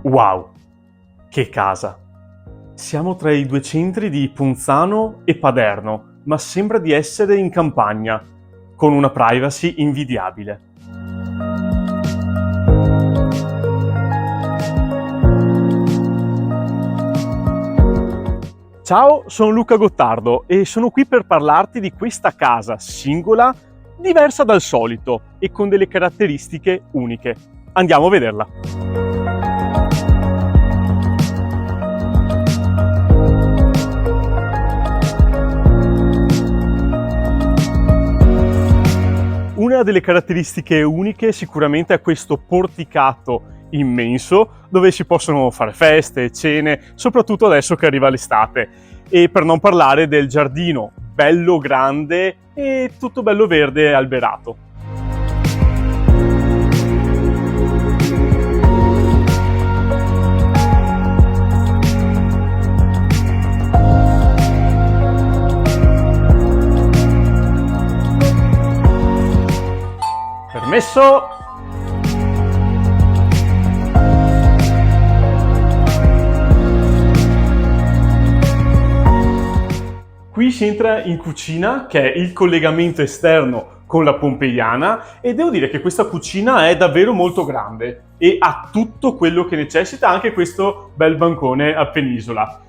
Wow, che casa! Siamo tra i due centri di Ponzano e Paderno, ma sembra di essere in campagna, con una privacy invidiabile. Ciao, sono Luca Gottardo e sono qui per parlarti di questa casa singola, diversa dal solito e con delle caratteristiche uniche. Andiamo a vederla. Una delle caratteristiche uniche sicuramente è questo porticato immenso dove si possono fare feste, cene, soprattutto adesso che arriva l'estate. E per non parlare del giardino, bello grande e tutto bello verde e alberato. Permesso! Qui si entra in cucina, che è il collegamento esterno con la pompeiana, e devo dire che questa cucina è davvero molto grande e ha tutto quello che necessita, anche questo bel bancone a penisola.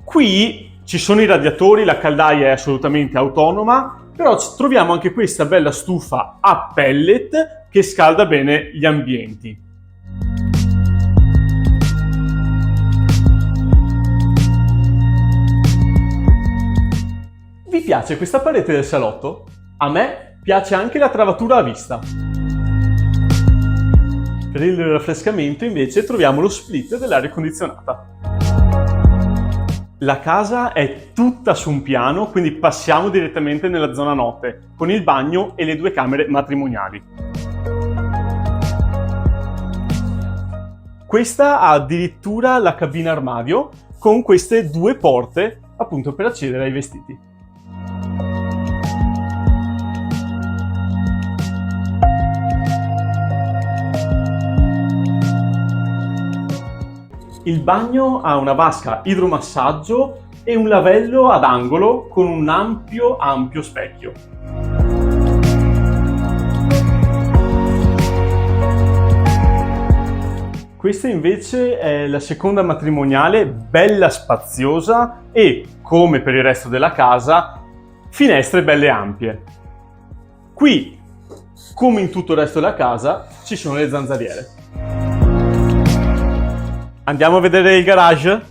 Qui ci sono i radiatori, la caldaia è assolutamente autonoma, però troviamo anche questa bella stufa a pellet che scalda bene gli ambienti. Vi piace questa parete del salotto? A me piace anche la travatura a vista. Per il raffrescamento invece troviamo lo split dell'aria condizionata. La casa è tutta su un piano, quindi passiamo direttamente nella zona notte, con il bagno e le due camere matrimoniali. Questa ha addirittura la cabina armadio con queste due porte, appunto per accedere ai vestiti. Il bagno ha una vasca idromassaggio e un lavello ad angolo con un ampio specchio. Questa invece è la seconda matrimoniale, bella spaziosa e, come per il resto della casa, finestre belle ampie. Qui, come in tutto il resto della casa, ci sono le zanzariere. Andiamo a vedere il garage?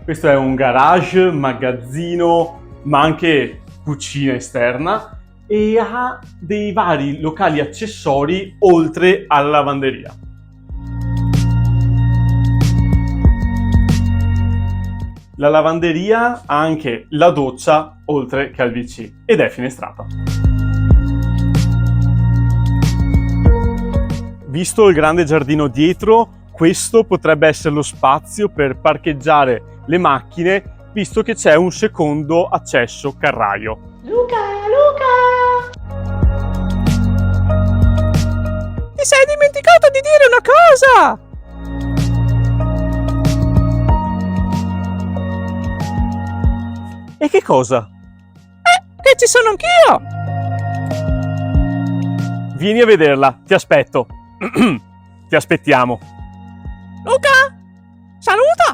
Questo è un garage, magazzino, ma anche cucina esterna e ha dei vari locali accessori oltre alla lavanderia. La lavanderia ha anche la doccia oltre che al WC ed è finestrata. Visto il grande giardino dietro, questo potrebbe essere lo spazio per parcheggiare le macchine, visto che c'è un secondo accesso carraio. Luca! Ti sei dimenticato di dire una cosa! E che cosa? Che ci sono anch'io! Vieni a vederla, ti aspetto. Ti aspettiamo. Luca! Saluta!